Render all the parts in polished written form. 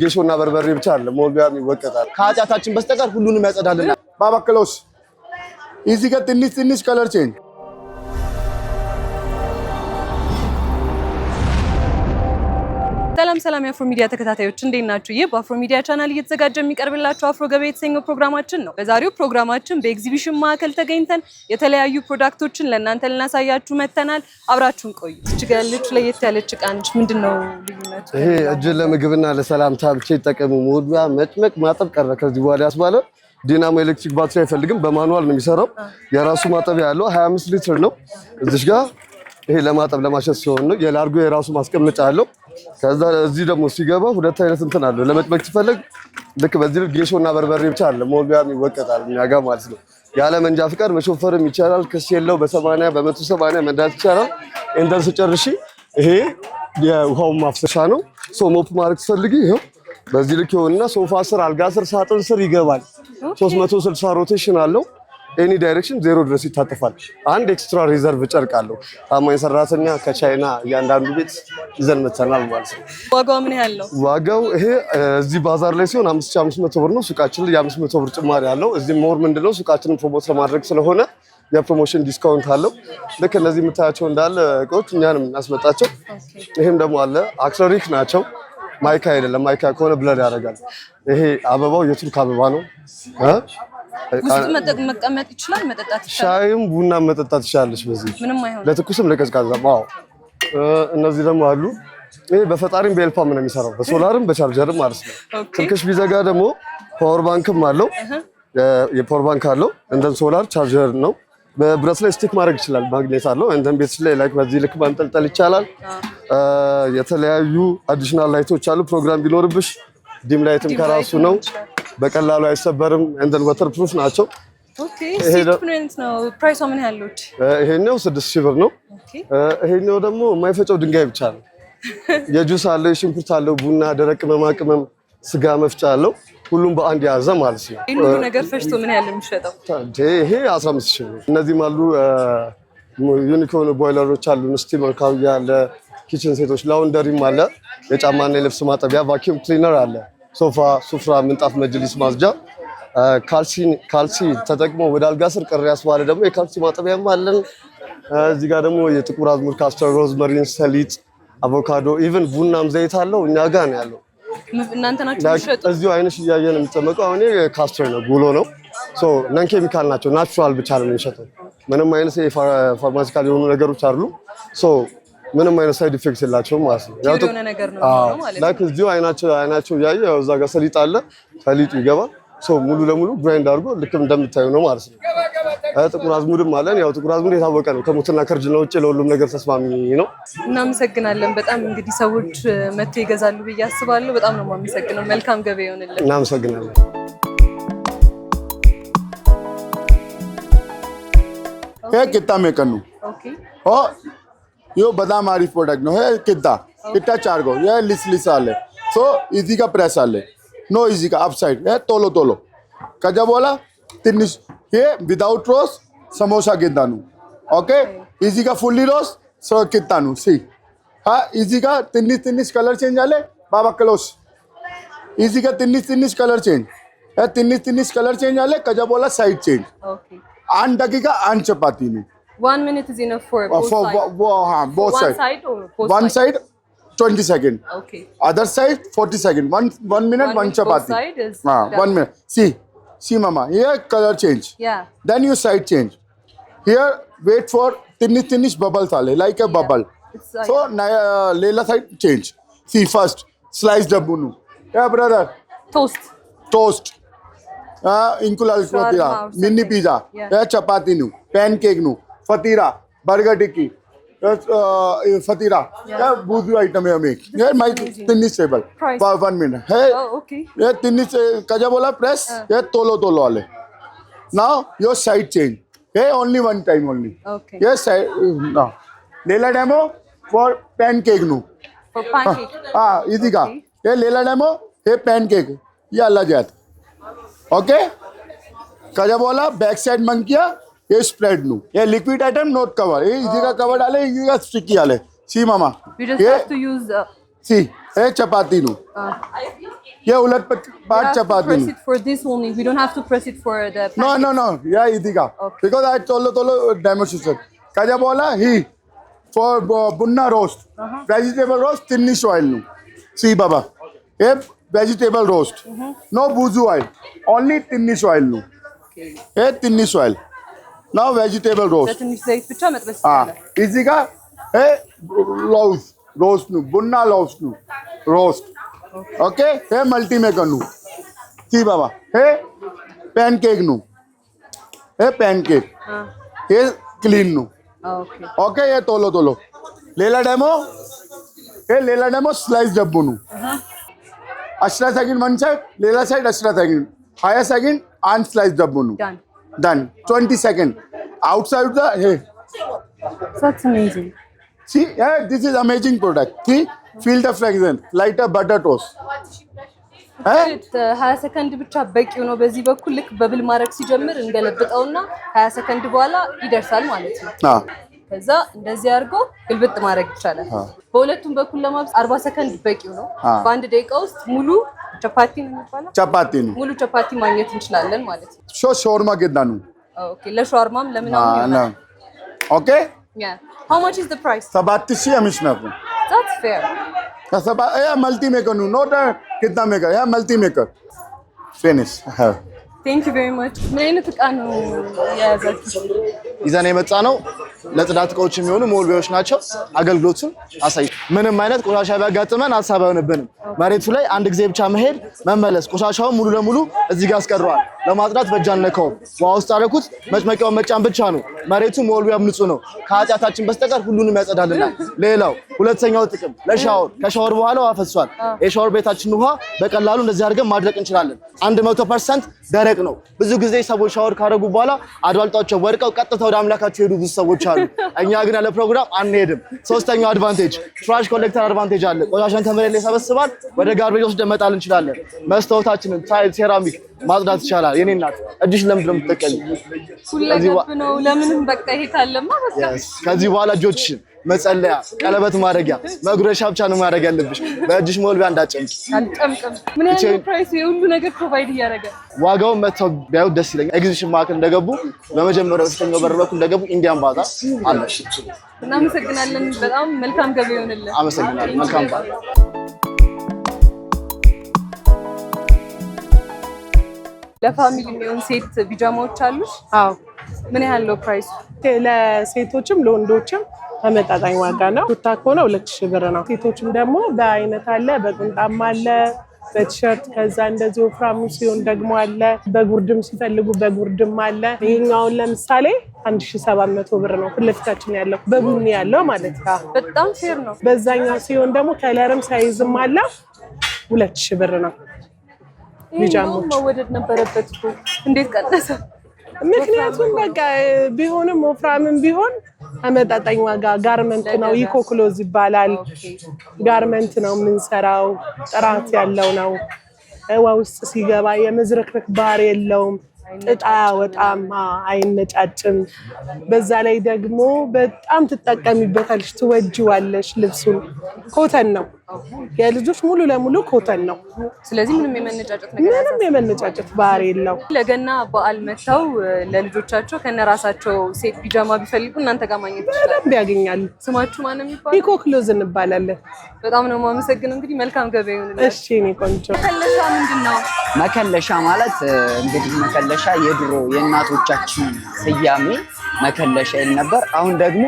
ጌሾና በርበሬ ብቻ አለ ሞልቢያም ይወቀጣል ከኃጢአታችን በስተቀር ሁሉንም ያጸዳልና ባባ ክሎስ እዚህ ጋር ትንሽ ከለር ቼንጅ ሰላም የአፍሮ ሚዲያ ተከታታዮች እንዴት ናችሁ? ይህ በአፍሮ ሚዲያ ቻናል እየተዘጋጀ የሚቀርብላችሁ አፍሮ ገበያ የተሰኘው ፕሮግራማችን ነው። በዛሬው ፕሮግራማችን በኤግዚቢሽን ማዕከል ተገኝተን የተለያዩ ፕሮዳክቶችን ለእናንተ ልናሳያችሁ መተናል። አብራችሁን ቆዩ። እዚህ ጋር ያለች ለየት ያለች ዕቃ ነች። ምንድነው ልዩነቱ? ይሄ እጅ ለምግብና ለሰላምታ ብቻ ይጠቀሙ ሞልቢያ መጭመቅ ማጠብ ቀረ ከዚህ በኋላ ያስባለ ዲናሞ ኤሌክትሪክ ባትሪ አይፈልግም በማኑዋል ነው የሚሰራው የራሱ ማጠቢያ ያለው 25 ሊትር ነው እዚህ ጋር ይሄ ለማጠብ ለማሸት ሲሆን ነው የላርጎ የራሱ ማስቀመጫ አለው ከዛ እዚህ ደግሞ ሲገባ ሁለት አይነት እንትን አለው ለመጥመቅ ሲፈልግ ልክ በዚህ ጌሾና በርበሬ ብቻ አለ ሞልቢያም ይወቀጣል የሚያጋ ማለት ነው ያለ መንጃ ፍቃድ መሾፈርም ይቻላል ክስ የለው በ80 በ180 መንዳት ይቻላል እንደን ሲጨርሺ ይሄ የውሃው ማፍሰሻ ነው ሞፕ ማድረግ ሲፈልጊ ይሄው በዚህ ልክ ይሆንና ሶፋ ስር አልጋ ስር ሳጥን ስር ይገባል 360 ሮቴሽን አለው ኤኒ ዳይሬክሽን ዜሮ ድረስ ይታጠፋል አንድ ኤክስትራ ሪዘርቭ ጨርቅ አለው ታማኝ ሰራተኛ ከቻይና ያንዳንዱ ቤት ይዘን መተናል ማለት ነው ዋጋው ምን ያህል ነው ዋጋው ይሄ እዚህ ባዛር ላይ ሲሆን 5500 ብር ነው ሱቃችን ላይ 500 ብር ጭማሪ አለው እዚህ ሞር ምንድነው ሱቃችንን ፕሮሞት ለማድረግ ስለሆነ የፕሮሞሽን ዲስካውንት አለው ልክ እነዚህ የምታያቸው እንዳለ እቃዎች እኛንም እናስመጣቸው ይሄም ደግሞ አለ አክሰሪክ ናቸው ማይካ አይደለም ማይካ ከሆነ ብለር ያደርጋል ይሄ አበባው የቱርክ አበባ ነው ውስጥ መቀመጥ ይችላል መጠጣት ይችላል ሻይም ቡና መጠጣት ይችላልሽ በዚህ ምንም አይሆን ለትኩስም ለቀዝቃዛም አዎ እነዚህ ደግሞ አሉ ይሄ በፈጣሪም በኤልፓም ነው የሚሰራው በሶላርም በቻርጀርም ማለት ነው ስልክሽ ቢዘጋ ደግሞ ፓወር ባንክም አለው የፓወር ባንክ አለው እንደን ሶላር ቻርጀር ነው በብረት ላይ ስቲክ ማድረግ ይችላል ማግኔት አለው እንደን ቤትሽ ላይ ላይክ በዚህ ልክ ማንጠልጠል ይቻላል የተለያዩ አዲሽናል ላይቶች አሉ ፕሮግራም ቢኖርብሽ ዲም ላይትም ከራሱ ነው በቀላሉ አይሰበርም እንደን ወተር ፕሩፍ ናቸው ኦኬ ሲፕሬንት ነው ፕራይስ ምን ያህል ነው ይሄኛው 6000 ብር ነው ይሄኛው ደግሞ የማይፈጨው ድንጋይ ብቻ ነው የጁስ አለ የሽንኩርት አለ ቡና ደረቅ ቅመም ስጋ መፍጫ አለው ሁሉም በአንድ ያዘ ማለት ነው ሁሉ ነገር ፈጭቶ ምን ያህል የሚሸጠው ይሄ 15000 ብር እነዚህም አሉ ዩኒኮርን ቦይለሮች አሉ ስቲም ካውያ አለ ኪችን ሴቶች ላውንደሪም አለ የጫማና የልብስ ማጠቢያ ቫኪዩም ክሊነር አለ ሶፋ ሱፍራ ምንጣፍ መጅሊስ ማጽጃ ካልሲ ተጠቅሞ ወደ አልጋ ስር ቅር ያስባለ ደግሞ የካልሲ ማጠቢያም አለን እዚህ ጋር ደግሞ የጥቁር አዝሙድ ካስተር ሮዝመሪን ሰሊጥ አቮካዶ ኢቭን ቡናም ዘይት አለው እኛ ጋር ነው ያለው እናንተ ናችሁ የሚሸጡ እዚሁ አይንሽ እያየን የምትጠመቀው አሁን ካስተር ነው ጉሎ ነው ሶ ነን ኬሚካል ናቸው ናቹራል ብቻ ነው የሚሸጠው ምንም አይነት ፋርማሲካል የሆኑ ነገሮች አሉ ሶ ምንም አይነት ሳይድ ኢፌክት የላቸውም ማለት ነው ያው የሆነ ነገር ነው ማለት ነው ላይክ እዚሁ አይናቸው ያየ ያው እዛ ጋር ሰሊጥ አለ ሰሊጡ ይገባል ሶ ሙሉ ለሙሉ ግራይንድ አድርጎ ልክም እንደምታዩ ነው ማለት ነው ጥቁር አዝሙድም አለን ያው ጥቁር አዝሙድ የታወቀ ነው ከሞትና ከርጅና ውጪ ለሁሉም ነገር ተስማሚ ነው እናመሰግናለን በጣም እንግዲህ ሰዎች መጥተው ይገዛሉ ብዬ አስባለሁ በጣም ነው የማመሰግነው መልካም ገበያ ይሁንልን እናመሰግናለን है कितना में करूं ओके ओ यो बादाम आरिफ प्रोडक्ट नो है कितना चार गो ये लिस आले सो इजी का प्रेस आले नो इजी का अप साइड है तोलो कजा बोला तिन्निस ये विदाउट रोस्ट समोसा कितना ओके इजी का फुल्ली रोस्ट सो कितना सी हाँ इजी का तिन्निस कलर चेंज आले बाबा क्लोज इजी का तिन्निस कलर चेंज है तिन्निस कलर चेंज आले कजा बोला साइड चेंज ओके 8 dakika 8 chapati में 1 minute is enough for both sides हाँ both one side or both one side 20 second okay other side 40 second one minute one chapati side is हाँ 1 minute see mama here color change yeah then you side change here wait for tinnish bubbles आले like a bubble so lela side change see first slice dabunu yeah brother toast इंकुलाल फतीरा mini pizza या चपाती नु पैनकेक नु फतीरा बर्गर टिक्की फतीरा या बूझू आइटम है मेक ये माय तिन्निस टेबल 1 मिनट है ओके ये तिन्निस कजा बोला प्रेस ये तोलो वाले नाउ योर साइड चेंज ये only one time only okay ये साइड ना लेला डेमो फॉर पैनकेक नु फॉर पैनकेक हां इजी का ये लेला डेमो ये पैनकेक ये अल्लाह जात ओके कजा बोला बैक साइड मंग किया ये स्प्रेड नु ये लिक्विड आइटम नोट कवर ये इजी का कवर डाले इजी का स्टिकी डाले सी मामा We just ये have to use सी ये चपाती नु ये उलट पाट चपाती press नु it for this only. We don't have to press it for the no yeah idika because I tolo demonstration kaja bola he for bunna roast vegetable roast tinnish oil nu see baba ये vegetable roast no buzu oil only tinnish oil nu ये tinnish oil now vegetable roast ትንሽ ዘይት ብቻ መጥበስ हाँ ይችላል። इसी का है रोस्ट नु बुन्ना रोस्ट नु roast okay है मल्टी मेकर नु सी बाबा है पैनकेक नु है पैनकेक ये क्लीन नु Okay. ओके ये तोलो लेला डेमो स्लाइस डब्बू नु अष्टा सेकंड वन साइड लेला साइड अष्टा सेकंड हायर सेकंड आन स्लाइस डब्बू नु Done. Done 20 second outside the है That's amazing. See, yeah, this is amazing product. See, feel the fragrance, like a butter toast. 20 ሰከንድ ብቻ በቂው ነው። በዚህ በኩል ልክ በብል ማድረግ ሲጀምር እንገለብጠውና 20 ሰከንድ በኋላ ይደርሳል ማለት ነው። हाँ, ከዛ እንደዚህ አድርጎ ግልብጥ ማድረግ ይቻላል። በሁለቱም በኩል ለማብሰል 40 ሰከንድ በቂው ነው። በአንድ ደቂቃ ውስጥ ሙሉ ቻፓቲ ነው የሚባለው चपाती नु. ሙሉ ቻፓቲ ማግኘት እንችላለን ማለት ነው። So shawarma कितना नु? ኦኬ ለሻወርማም ለምን हाँ, አሁን ना. Okay? Yeah. How much is the price? 37 अमिशना को. That's fair. सब ये मल्टी मेकर नु, नोट कितना मेकर? ये मल्टी मेकर. Finish. हाँ. Thank you very much. ምን አይነት ዕቃ ነው የያዛችሁ? ይዘን የመጣ ነው ለጽዳት እቃዎች የሚሆኑ ሞልቢያዎች ናቸው። አገልግሎቱን አሳይ። ምንም አይነት ቆሻሻ ቢያጋጥመን ሀሳብ አይሆንብንም። መሬቱ ላይ አንድ ጊዜ ብቻ መሄድ መመለስ፣ ቆሻሻውን ሙሉ ለሙሉ እዚህ ጋር አስቀረዋል። ለማጽዳት በእጅ አንነካውም። ውሃ ውስጥ አደረኩት፣ መጭመቂያውን መጫን ብቻ ነው። መሬቱ ሞልቢያም ንጹህ ነው። ከኃጢአታችን በስተቀር ሁሉንም ያጸዳልናል። ሌላው ሁለተኛው ጥቅም ለሻወር፣ ከሻወር በኋላ ውሃ ፈሷል። የሻወር ቤታችን ውሃ በቀላሉ እንደዚህ አድርገን ማድረቅ እንችላለን። 100% ደረቅ ነው። ብዙ ጊዜ ሰዎች ሻወር ካደረጉ በኋላ አድዋልጧቸው ወድቀው ቀጥታ ወደ አምላካቸው ሄዱ ብዙ ሰዎች አሉ። እኛ ግን ያለ ፕሮግራም አንሄድም። ሶስተኛው አድቫንቴጅ ትራሽ ኮሌክተር አድቫንቴጅ አለ። ቆሻሻን ከመሬት ላይ ሰበስባል፣ ወደ ጋርቤጅ ወስደን መጣል እንችላለን። መስታወታችንን ታይል፣ ሴራሚክ ማጽዳት ይቻላል። የኔ እናት እጅሽ ለምንድን ነው የምትጠቀሚው? ሁለገብ ነው። ለምንም በቃ ይሄ ካለማ በቃ ከዚህ በኋላ እጆችሽን መጸለያ፣ ቀለበት ማድረጊያ፣ መጉረሻ ብቻ ነው ማድረግ ያለብሽ። በእጅሽ ሞልቢያ እንዳጨምቂ። አልጨምቅም። ምን ያህል ፕራይስ የሁሉ ነገር ፕሮቫይድ እያደረገ ዋጋውን መተው ቢያዩ ደስ ይለኛል። ኤግዚቢሽን ማዕከል እንደገቡ በመጀመሪያው በስተኛው በር በኩል እንደገቡ ኢንዲያን ባዛር አለ። እናመሰግናለን። በጣም መልካም ገበያ ይሆንልን። አመሰግናለሁ። መልካም በዓል። ለፋሚሊ የሚሆን ሴት ቢጃማዎች አሉሽ? አዎ ምን ያህል ነው ፕራይሱ? ለሴቶችም ለወንዶችም ተመጣጣኝ ዋጋ ነው። ቱታ ከሆነ 2000 ብር ነው። ሴቶችም ደግሞ በአይነት አለ፣ በቁንጣም አለ፣ በቲሸርት ከዛ እንደዚህ ወፍራሙ ሲሆን ደግሞ አለ። በጉርድም ሲፈልጉ በጉርድም አለ። ይሄኛውን ለምሳሌ 1700 ብር ነው። ፊት ለፊታችን ያለው በቡኒ ያለው ማለት ነው። በጣም ፌር ነው። በዛኛው ሲሆን ደግሞ ከለርም ሳይዝም አለ 2000 ብር ነው። ቢጃሞች መወደድ ነበረበት እኮ እንዴት ቀነሰ? ምክንያቱም በቃ ቢሆንም ወፍራምም ቢሆን ተመጣጣኝ ዋጋ ጋርመንት ነው። ኢኮ ክሎዝ ይባላል። ጋርመንት ነው የምንሰራው። ጥራት ያለው ነው። እዋ ውስጥ ሲገባ የመዝረክረክ ባህሪ የለውም። ጥጥ አያወጣም፣ አይነጫጭም። በዛ ላይ ደግሞ በጣም ትጠቀሚበታለሽ፣ ትወጂዋለሽ። ልብሱን ኮተን ነው የልጆች ሙሉ ለሙሉ ኮተን ነው። ስለዚህ ምንም የመነጫጨት ነገር ምንም የመነጫጨት ባህሪ የለው። ለገና በዓል መተው ለልጆቻቸው ከነራሳቸው ሴት ቢጃማ ቢፈልጉ እናንተ ጋር ማግኘት ይችላል። በደንብ ያገኛሉ። ስማችሁ ማን ነው የሚባለው? ኢኮ ክሎዝ እንባላለን። በጣም ነው የማመሰግነው። እንግዲህ መልካም ገበያ ይሁንልሽ። እሺ እኔ ቆንጆ። መከለሻ ምንድን ነው? መከለሻ ማለት እንግዲህ መከለሻ የድሮ የእናቶቻችን ስያሜ መከለሻ ይል ነበር። አሁን ደግሞ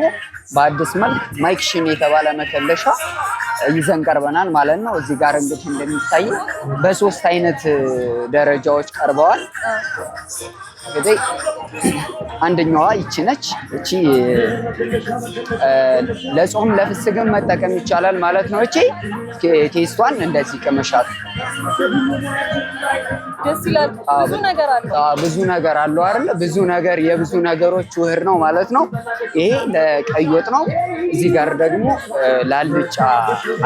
በአዲስ መልክ ማይክ ሽን የተባለ መከለሻ ይዘን ቀርበናል ማለት ነው። እዚህ ጋር እንግዲህ እንደሚታየው በሶስት አይነት ደረጃዎች ቀርበዋል። እንግዲህ አንደኛዋ ይቺ ነች። እቺ ለጾም ለፍስግም መጠቀም ይቻላል ማለት ነው። እቺ ቴስቷን እንደዚህ ቅመሻት። ደስ ይላል። ብዙ ነገር አለው። ብዙ ነገር አለው አይደል? ብዙ ነገር የብዙ ነገሮች ውህር ነው ማለት ነው። ይሄ ለቀይ ወጥ ነው። እዚህ ጋር ደግሞ ላልጫ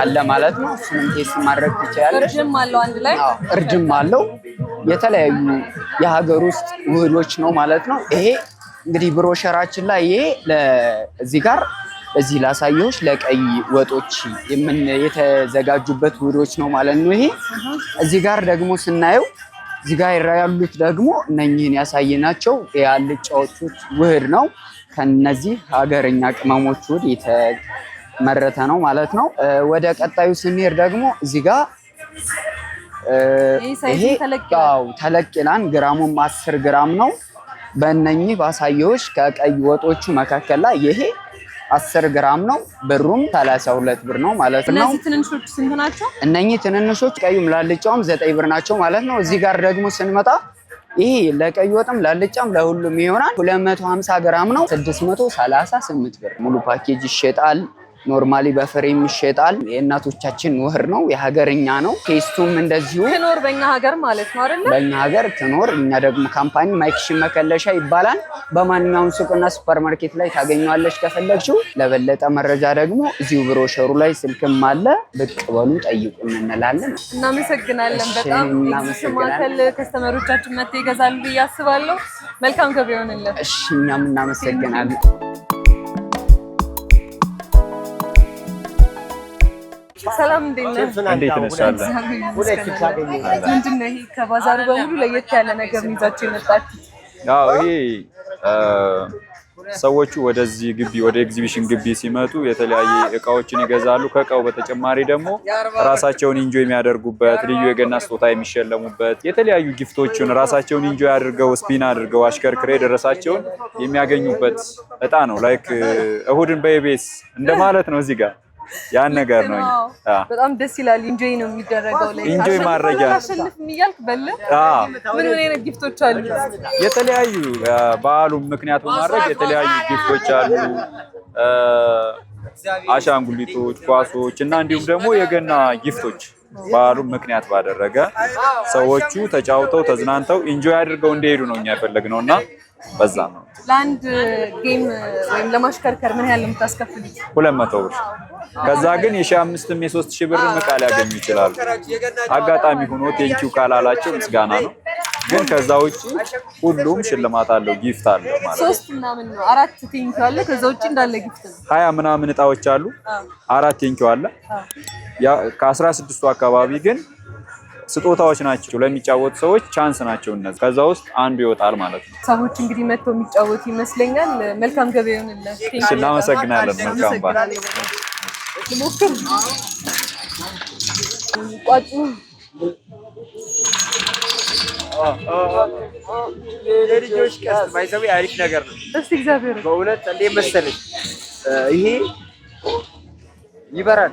አለ ማለት ነው። እሱንም ቴስት ማድረግ ትችላለሽ። እርድም አለው አንድ ላይ። እርድም አለው። የተለያዩ የሀገር ውስጥ ውህዶች ነው ማለት ነው። ይሄ እንግዲህ ብሮሸራችን ላይ ይሄ እዚህ ጋር እዚህ ላሳየሁሽ ለቀይ ወጦች የተዘጋጁበት ውህዶች ነው ማለት ነው። ይሄ እዚህ ጋር ደግሞ ስናየው እዚህ ጋር ያሉት ደግሞ እነኚህን ያሳየናቸው የአልጫዎቹ ውህድ ነው። ከነዚህ ሀገርኛ ቅመሞች ውህድ የተመረተ ነው ማለት ነው። ወደ ቀጣዩ ስንሄድ ደግሞ እዚህ ጋር ይሄ ተለቅ ይላል። ግራሙም 10 ግራም ነው። በእነኚህ ባሳየሁሽ ከቀይ ወጦቹ መካከል ላይ ይሄ 10 ግራም ነው። ብሩም 32 ብር ነው ማለት ነው። እነዚህ ትንንሾች ስንት ናቸው? እነኚህ ትንንሾች ቀዩም ላልጫውም 9 ብር ናቸው ማለት ነው። እዚህ ጋር ደግሞ ስንመጣ ይሄ ለቀይ ወጥም ላልጫም ለሁሉም ይሆናል። 250 ግራም ነው 638 ብር። ሙሉ ፓኬጅ ይሸጣል። ኖርማሊ በፍሬም ይሸጣል። የእናቶቻችን ውህድ ነው፣ የሀገርኛ ነው። ቴስቱም እንደዚሁ ክኖር በእኛ ሀገር ማለት ነው አይደል? በእኛ ሀገር ክኖር፣ እኛ ደግሞ ካምፓኒ ማይክሽን መከለሻ ይባላል። በማንኛውም ሱቅና ሱፐርማርኬት ላይ ታገኘዋለች ከፈለግሽው። ለበለጠ መረጃ ደግሞ እዚሁ ብሮሸሩ ላይ ስልክም አለ፣ ብቅ በሉ ጠይቁን እንላለን። እናመሰግናለን። በጣም ማከል ከስተመሮቻችን መጥተው ይገዛሉ ብዬ አስባለሁ። መልካም ገበያ ይሆንልን። እሺ፣ እኛም እናመሰግናለን። ሰላም እንዴት ነህ? እንዴት ነሻለህ? ምንድን ነው ይሄ ከባዛሩ በሙሉ ለየት ያለ ነገር ይዛችሁ የመጣችሁት? ያው ይሄ ሰዎቹ ወደዚህ ግቢ ወደ ኤግዚቢሽን ግቢ ሲመጡ የተለያየ እቃዎችን ይገዛሉ። ከእቃው በተጨማሪ ደግሞ ራሳቸውን ኢንጆይ የሚያደርጉበት ልዩ የገና ስጦታ የሚሸለሙበት የተለያዩ ጊፍቶችን ራሳቸውን ኢንጆይ አድርገው ስፒን አድርገው አሽከርክሬ ደረሳቸውን የሚያገኙበት እጣ ነው። ላይክ እሁድን በኢቢኤስ እንደማለት ነው። እዚህ ጋር ያን ነገር ነው። በጣም ደስ ይላል። ኢንጆይ ነው የሚደረገው። ላይ ኢንጆይ ማድረጊያ አሸንፍ የሚያልክ በለ ምን አይነት ጊፍቶች አሉ? የተለያዩ በዓሉን ምክንያት በማድረግ የተለያዩ ጊፍቶች አሉ። አሻንጉሊቶች፣ ኳሶች እና እንዲሁም ደግሞ የገና ጊፍቶች በዓሉን ምክንያት ባደረገ ሰዎቹ ተጫውተው ተዝናንተው ኢንጆይ አድርገው እንዲሄዱ ነው እኛ የፈለግነውና በዛ ነው። ለአንድ ጌም ወይም ለማሽከርከር ምን ያህል የምታስከፍሉት? 200 ብር። ከዛ ግን የ1500 የ3000 ብር ዕቃ ሊያገኙ ይችላሉ። አጋጣሚ ሆኖ ቴንኪው ካላላቸው ምስጋና ነው። ግን ከዛ ውጪ ሁሉም ሽልማት አለው፣ ጊፍት አለው ማለት ነው። 3 ምናምን ነው 4 ቴንኪው አለ። ከዛ ውጪ እንዳለ ጊፍት ነው። 20 ምናምን እጣዎች አሉ። 4 ቴንኪው አለ። ያ ከ16ቱ አካባቢ ግን ስጦታዎች ናቸው። ለሚጫወቱ ሰዎች ቻንስ ናቸው እነዚህ። ከዛ ውስጥ አንዱ ይወጣል ማለት ነው። ሰዎች እንግዲህ መጥተው የሚጫወቱ ይመስለኛል። መልካም ገበያ ይሁንልህ። እናመሰግናለን። መልካም በዓል። ሞክር ቋጩ የልጆች ቀስ ባይሰው አሪፍ ነገር ነው። እስቲ እግዚአብሔር በእውነት እንዴት መሰለኝ ይሄ ይበራል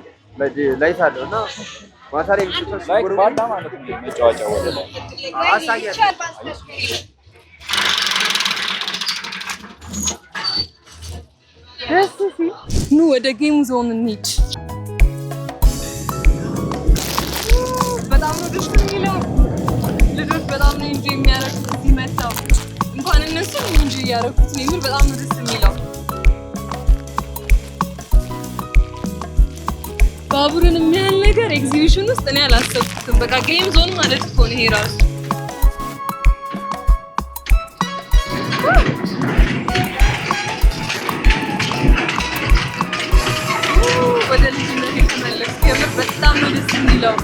ላይት አለው እና ማታ ላይ ባላ ማለት ነው መጫወቻ ወደ ላይ አሳያለሁ። ደስ ሲል ኑ ወደ ጌም ዞን እንሂድ። በጣም ነው ደስ የሚለው። ልጆች በጣም ነው እንጂ የሚያረኩት ሲመጣው እንኳን እነሱ እንጂ ያረኩት ነው። የምር በጣም ነው ደስ የሚለው። ባቡርን የሚያህል ነገር ኤግዚቢሽን ውስጥ እኔ አላሰብኩትም። በቃ ጌም ዞን ማለት እኮ ነው ይሄ ራሱ። ወደ ልጅነት የተመለስኩ የምር በጣም ነው ደስ የሚለው።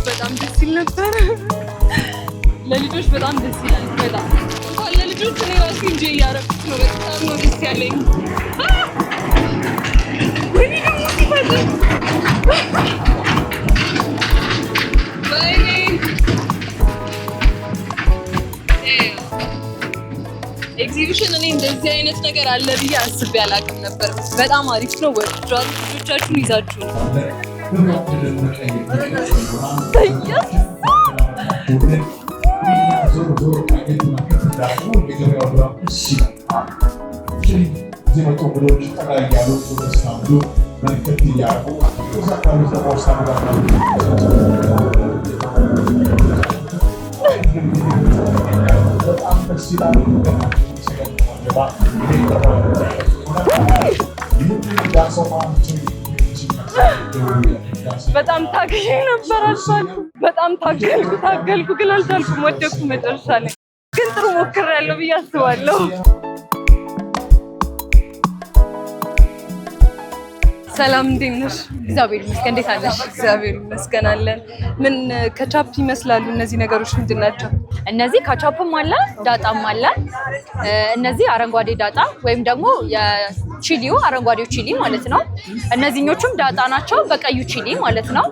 በጣም ደስ ይል ነበር። ለልጆች በጣም ደስ ይላል። በጣም እንኳን ለልጆች እኔ ራሴ እንጂ እያደረኩት ነው። በጣም ነው ደስ ያለኝ። ወይኔ ደግሞ ሲፈጥር ወይኔ ኤግዚቢሽን እኔ እንደዚህ አይነት ነገር አለ ብዬ አስቤ አላውቅም ነበር። በጣም አሪፍ ነው። ወጥቷል። ልጆቻችሁን ይዛችሁ ነው በጣም ታግዬ ነበር አልቻልኩም። በጣም ታገልኩ ግን አልቻልኩም። ወደኩ መጨረሻ ላይ ግን ጥሩ ሞክሬያለሁ ብዬ አስባለሁ። ሰላም እንዴት ነሽ? እግዚአብሔር ይመስገን። እንዴት አለሽ? እግዚአብሔር ይመስገን አለን። ምን ከቻፕ ይመስላሉ እነዚህ ነገሮች ምንድን ናቸው? እነዚህ ካቻፕም አለ ዳጣም አለ። እነዚህ አረንጓዴ ዳጣ ወይም ደግሞ የቺሊው አረንጓዴው ቺሊ ማለት ነው። እነዚህኞቹም ዳጣ ናቸው በቀዩ ቺሊ ማለት ነው።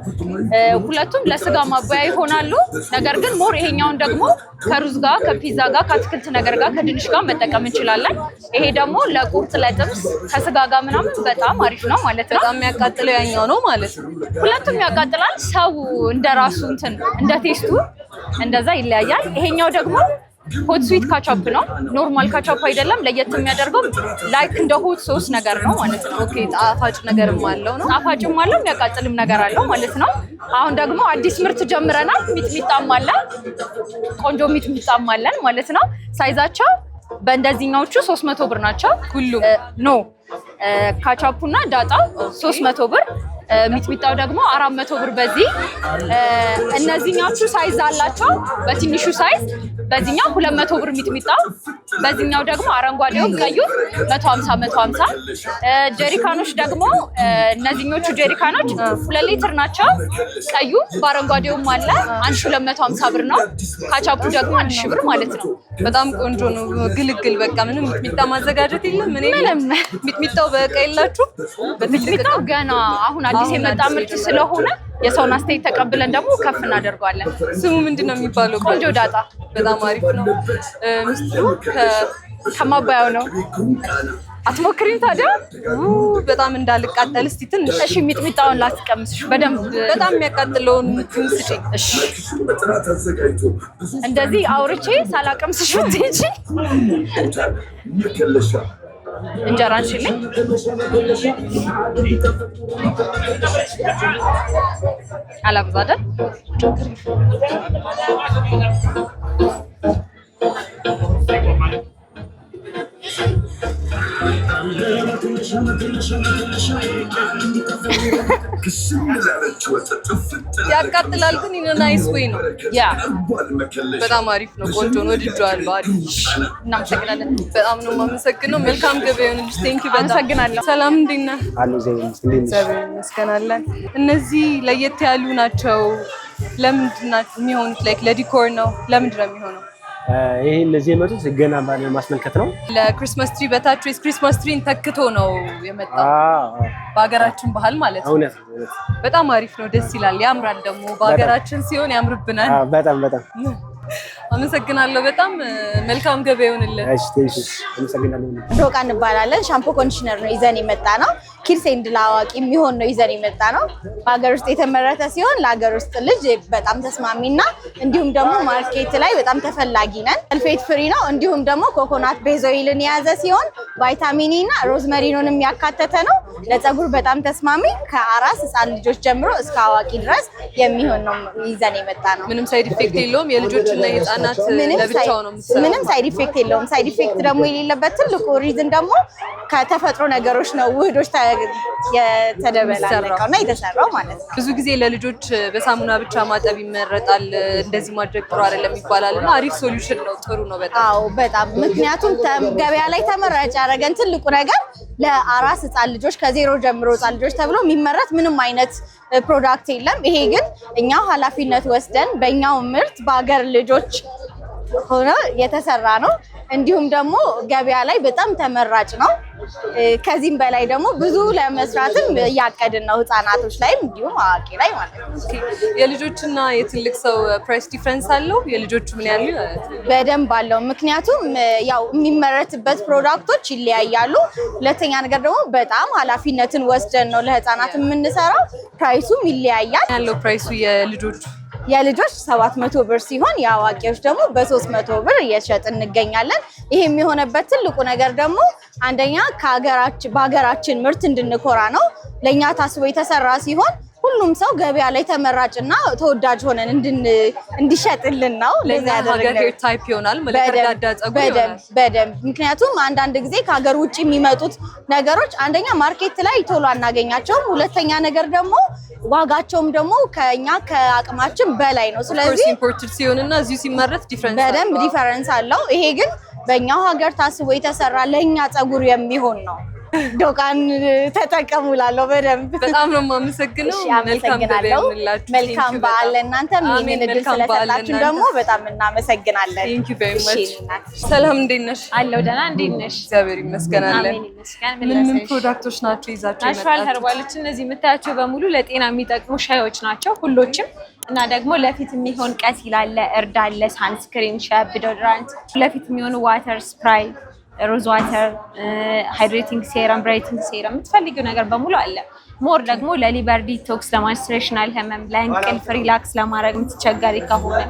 ሁለቱም ለስጋ ማባያ ይሆናሉ። ነገር ግን ሞር ይሄኛውን ደግሞ ከሩዝ ጋር ከፒዛ ጋር ከአትክልት ነገር ጋር ከድንች ጋር መጠቀም እንችላለን። ይሄ ደግሞ ለቁርጥ ለጥብስ ከስጋ ጋር ምናምን በጣም አሪፍ ነው ማለት ነው። በጣም የሚያቃጥለው ያኛው ነው ማለት ነው። ሁለቱም ያቃጥላል። ሰው እንደራሱ እንትን እንደ ቴስቱ እንደዛ ይለያያል። ይሄኛው ደግሞ ሆት ስዊት ካቻፕ ነው። ኖርማል ካቻፕ አይደለም። ለየት የሚያደርገው ላይክ እንደ ሆት ሶስ ነገር ነው ማለት ነው። ኦኬ ጣፋጭ ነገርም አለው ነው። ጣፋጭም አለው የሚያቃጥልም ነገር አለው ማለት ነው። አሁን ደግሞ አዲስ ምርት ጀምረናል። ሚጥሚጣም አለ። ቆንጆ ሚጥሚጣም አለን ማለት ነው። ሳይዛቸው በእንደዚህኛዎቹ 300 ብር ናቸው ሁሉም። ኖ ካቻፑና ዳጣው 300 ብር፣ ሚጥሚጣው ደግሞ 400 ብር። በዚህ እነዚህኛዎቹ ሳይዝ አላቸው። በትንሹ ሳይዝ በዚህኛው 200 ብር ሚጥሚጣው፣ በዚህኛው ደግሞ አረንጓዴው ቀዩ 150 ጀሪካኖች ደግሞ እነዚህኞቹ ጀሪካኖች 2 ሊትር ናቸው። ቀዩ በአረንጓዴውም አለ 1250 ብር ነው። ካቻፑ ደግሞ 1000 ብር ማለት ነው። በጣም ቆንጆ ነው። ግልግል በቃ ምንም ሚጥሚጣ ማዘጋጀት የለም። ምንም ሚጥሚጣው በቃ የላችሁ። ሚጥሚጣው ገና አሁን አዲስ የመጣ ምርት ስለሆነ የሰውን አስተያየት ተቀብለን ደግሞ ከፍ እናደርገዋለን። ስሙ ምንድን ነው የሚባለው? ቆንጆ ዳጣ። በጣም አሪፍ ነው። ሚስጥሩ ከማባያው ነው። አትሞክሪም ታዲያ? በጣም እንዳልቃጠል እስቲ ትንሽ። እሺ ሚጥሚጣውን ላስቀምስሽ በደንብ። በጣም የሚያቃጥለውን ስጪኝ። እሺ እንደዚህ አውርቼ ሳላቀምስሽ ብትሄጂ እንጀራ አንሽልኝ። አላብዛደን ያቃጥላል ግን ኢን ናይስ ዌይ ነው። ያ በጣም አሪፍ ነው። ቆንጆ ነው። ወድጄዋለሁ። አሪፍ። እናመሰግናለን። በጣም ነው የማመሰግነው። መልካም ገበያ ይሁንልሽ። ቴንክ ዩ። በጣም አመሰግናለሁ። ሰላም እንዴት ነህ? እግዚአብሔር ይመስገን አለን። እነዚህ ለየት ያሉ ናቸው። ለምንድን ነው የሚሆኑት? ላይክ ለዲኮር ነው? ለምንድን ነው የሚሆነው? ይሄ እነዚህ የመጡት ገና ባለ ማስመልከት ነው። ለክሪስማስ ትሪ በታች ክሪስማስ ትሪን ተክቶ ነው የመጣው። በሀገራችን ባህል ማለት ነው። እውነት በጣም አሪፍ ነው። ደስ ይላል። ያምራል ደግሞ በሀገራችን ሲሆን ያምርብናል። በጣም አመሰግናለሁ። በጣም መልካም ገበያ ይሁንልህ። እሺ ቴንክስ። አመሰግናለሁ። ዶቃ እንባላለን። ሻምፖ ኮንዲሽነር ነው ይዘን የመጣ ነው። ኪድስ ኤንድ ለአዋቂ የሚሆን ነው ይዘን የመጣ ነው። በሀገር ውስጥ የተመረተ ሲሆን ለሀገር ውስጥ ልጅ በጣም ተስማሚና እንዲሁም ደግሞ ማርኬት ላይ በጣም ተፈላጊ ነን። ሰልፌት ፍሪ ነው። እንዲሁም ደግሞ ኮኮናት ቤዝ ኦይልን የያዘ ሲሆን ቫይታሚን ኢ እና ሮዝመሪኖንም ያካተተ ነው። ለፀጉር በጣም ተስማሚ ከአራስ ህፃን ልጆች ጀምሮ እስከ አዋቂ ድረስ የሚሆን ነው ይዘን የመጣ ነው። ምንም ሳይድ ኢፌክት የለውም። የልጆችና የህፃናት ለብቻው ነው የምትሰራው። ምንም ሳይድ ኢፌክት የለውም። ሳይድ ኢፌክት ደግሞ የሌለበት ትልቁ ሪዝን ደግሞ ከተፈጥሮ ነገሮች ነው ውህዶች የተደበላለቀውና የተሰራው ማለት ነው። ብዙ ጊዜ ለልጆች በሳሙና ብቻ ማጠብ ይመረጣል። እንደዚህ ማድረግ ጥሩ አይደለም ይባላል እና አሪፍ ሶሉሽን ነው። ጥሩ ነው በጣም። አዎ በጣም ምክንያቱም ገበያ ላይ ተመራጭ ያደረገን ትልቁ ነገር ለአራስ ህፃን ልጆች ከዜሮ ጀምሮ ህፃን ልጆች ተብሎ የሚመረት ምንም አይነት ፕሮዳክት የለም። ይሄ ግን እኛው ኃላፊነት ወስደን በእኛው ምርት በሀገር ልጆች ሆኖ የተሰራ ነው። እንዲሁም ደግሞ ገበያ ላይ በጣም ተመራጭ ነው። ከዚህም በላይ ደግሞ ብዙ ለመስራትም እያቀድን ነው። ህፃናቶች ላይም እንዲሁም አዋቂ ላይ ማለት ነው። የልጆችና የትልቅ ሰው ፕራይስ ዲፈረንስ አለው? የልጆቹ ምን ያህል? በደንብ አለው። ምክንያቱም ያው የሚመረትበት ፕሮዳክቶች ይለያያሉ። ሁለተኛ ነገር ደግሞ በጣም ኃላፊነትን ወስደን ነው ለህፃናት የምንሰራው። ፕራይሱም ይለያያል። ያለው ፕራይሱ የልጆች 700 ብር ሲሆን የአዋቂዎች ደግሞ በ300 ብር እየሸጥን እንገኛለን። ይሄ የሚሆነበት ትልቁ ነገር ደግሞ አንደኛ በሀገራችን ምርት እንድንኮራ ነው። ለእኛ ታስቦ የተሰራ ሲሆን ሁሉም ሰው ገበያ ላይ ተመራጭና ተወዳጅ ሆነን እንዲሸጥልን ነው ለዛ ሀገር ታይፕ ይሆናል ለተረዳዳ ጸጉር ይሆናል በደም ምክንያቱም አንዳንድ ጊዜ ከሀገር ውጪ የሚመጡት ነገሮች አንደኛ ማርኬት ላይ ቶሎ አናገኛቸውም ሁለተኛ ነገር ደግሞ ዋጋቸውም ደግሞ ከኛ ከአቅማችን በላይ ነው ስለዚህ ኢምፖርትድ ሲሆንና እዚሁ ሲመረት ዲፈረንስ በደም ዲፈረንስ አለው ይሄ ግን በእኛው ሀገር ታስቦ የተሰራ ለኛ ጸጉር የሚሆን ነው ዶቃን ተጠቀሙላለሁ በደንብ በጣም ነው የማመሰግነው መልካም ገበያ ይሁንላችሁ መልካም በዓል ለእናንተም ይሄን እድል ስለሰጣችሁ ደግሞ በጣም እናመሰግናለን Thank you very much ሰላም እንዴት ነሽ አለው ደህና እንዴት ነሽ እግዚአብሔር ይመስገን አለን አሜን ይመስገን ምን ፕሮዳክቶች ናቸው ይዛችሁ ናቹራል ኸርባሎች እነዚህ የምታያቸው በሙሉ ለጤና የሚጠቅሙ ሻዮች ናቸው ሁሎችም እና ደግሞ ለፊት የሚሆን ቀሲል አለ እርድ አለ ሳንስክሪን ሻምፖ ዲኦድራንት ለፊት የሚሆን ዋተር ስፕራይ ሮዝ ዋተር ሃይድሬቲንግ ሴረም ብራይቲንግ ሴረም የምትፈልጊው ነገር በሙሉ አለ ሞር ደግሞ ለሊቨር ዲቶክስ ለማንስትሬሽናል ህመም ለእንቅልፍ ሪላክስ ለማድረግ የምትቸገሪ ከሆነ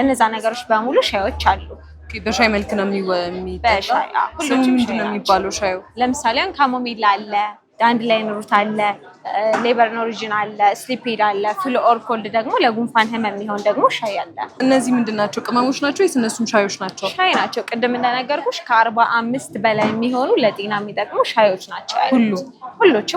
እነዛ ነገሮች በሙሉ ሻዮች አሉ በሻይ መልክ ነው የሚጠጣው ሁሉም ምንድን ነው የሚባለው ሻዩ ለምሳሌ ካሞሚላ አለ ዳንድላይን ሩት አለ ሌበርን ኦሪጂን አለ ስሊፒድ አለ ፍሉ ኦር ኮልድ ደግሞ ለጉንፋን ህመም የሚሆን ደግሞ ሻይ አለ እነዚህ ምንድናቸው ቅመሞች ናቸው ወይስ እነሱም ሻዮች ናቸው ሻይ ናቸው ቅድም እንደነገርኩሽ ከ45 በላይ የሚሆኑ ለጤና የሚጠቅሙ ሻዮች ናቸው ሁሉም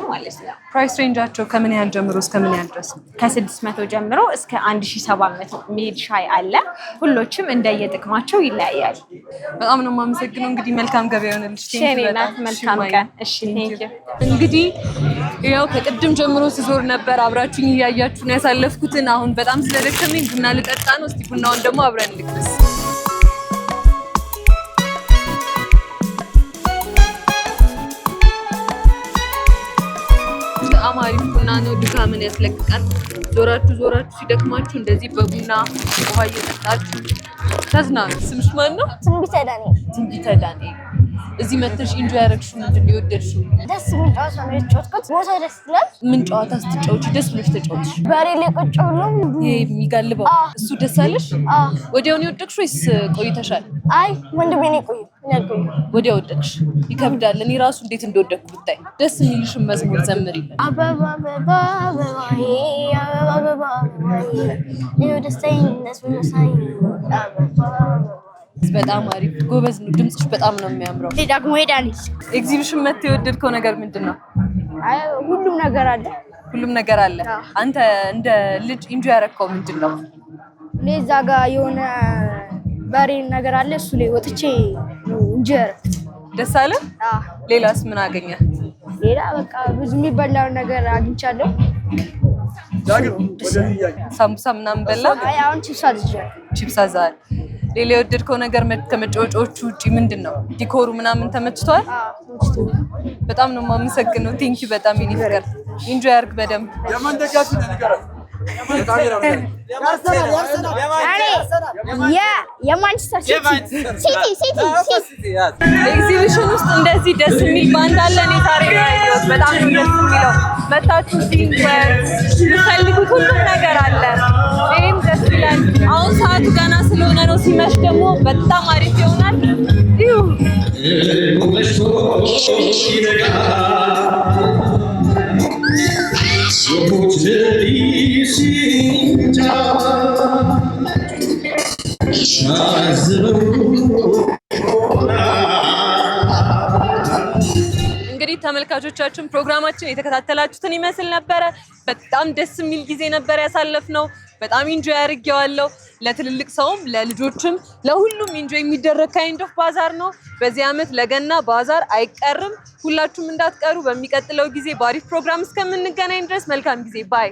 ማለት ነው ፕራይስ ሬንጃቸው ከምን ያህል ጀምሮ እስከ ምን ያህል ድረስ ከ600 ጀምሮ እስከ 1700 የሚሄድ ሻይ አለ ሁሉም እንደየጥቅማቸው ይለያያሉ በጣም ነው የማመሰግነው እንግዲህ መልካም ገበያ ይሁንልሽ ቴንኪው መልካም ቀን እሺ ቴንኪው እንግዲህ ያው ከቅድም ጀምሮ ስዞር ነበር አብራችሁኝ እያያችሁ ነው ያሳለፍኩትን አሁን በጣም ስለደከመኝ ቡና ልጠጣ ነው እስቲ ቡናውን ደግሞ አብረን ልቅስ በጣም አሪፍ ቡና ነው ድካምን ያስለቅቃል ዞራችሁ ሲደክማችሁ እንደዚህ በቡና ውሃ እየጠጣችሁ ተዝናኑ ስምሽ ማን ነው ትንቢተ ዳንኤል እዚህ መተሽ ኢንጆይ ያደረግሽው ምንድን ነው የወደድሽው ደስ የሚል ጨዋታ ነው የተጫወትኩት ቦታው ደስ ይላል ምን ጨዋታ ስትጫወቺ ደስ ብሎሽ ተጫወትሽ በሬ ላይ ቁጭ ብሎ ይሄ የሚጋልበው እሱ ደስ አለሽ ወዲያው ነው የወደቅሽው ወይስ ቆይተሻል አይ ወንድሜ ነው ቆይ ወዲያው ወደቅሽ ይከብዳል እኔ ራሱ እንዴት እንደወደቅኩ ብታይ ደስ የሚልሽን መዝሙር ዘምሪልን አበባ አበባ አበባዬ አበባ አበባ አበባዬ ይኸው ደስታዬን ደስ ብሎሳይ አበባ በጣም አሪፍ ጎበዝ ነው ድምጽሽ በጣም ነው የሚያምረው ደግሞ ሄዳለች ኤግዚቢሽን መጥቶ የወደድከው ነገር ምንድነው አይ ሁሉም ነገር አለ አንተ እንደ ልጅ ኢንጆይ ያደረከው ምንድነው ለዛ ጋር የሆነ በሬ ነገር አለ እሱ ላይ ወጥቼ ነው ኢንጆይ ያደረኩት ደስ አለ ሌላስ ምን አገኘ ሌላ በቃ ብዙ የሚበላው ነገር አግኝቻለሁ ሳምቡሳ ምናምን በላ አይ አሁን ቺፕስ አዛል ሌላ የወደድከው ነገር ከመጫወቻዎቹ ውጪ ምንድነው ዲኮሩ ምናምን ተመችቷል በጣም ነው የማመሰግነው ቴንክ ዩ በጣም ይኒ ፍቅር ኢንጆይ አድርግ በደንብ የማንደጋፊ ነገር የማንቸስተር ሲቲ ኤግዚቢሽን ውስጥ እንደዚህ ደስ የሚል ባንድ አለ እኔ ዛሬ ያየሁት በጣም ነው ደስ የሚለው መታችሁ የምትፈልጉት ሁሉም ነገር አለ ይሄም ደስ ይላል አሁን ሰዓቱ ገና ስለሆነ ነው ሲመሽ ደግሞ በጣም አሪፍ ይሆናል እንግዲህ ተመልካቾቻችን ፕሮግራማችን የተከታተላችሁትን ይመስል ነበረ በጣም ደስ የሚል ጊዜ ነበር ያሳለፍነው በጣም ኢንጆይ አድርጌዋለሁ ለትልልቅ ሰውም ለልጆችም ለሁሉም ኢንጆይ የሚደረግ ካይንድ ኦፍ ባዛር ነው በዚህ አመት ለገና ባዛር አይቀርም ሁላችሁም እንዳትቀሩ በሚቀጥለው ጊዜ ባሪፍ ፕሮግራም እስከምንገናኝ ድረስ መልካም ጊዜ ባይ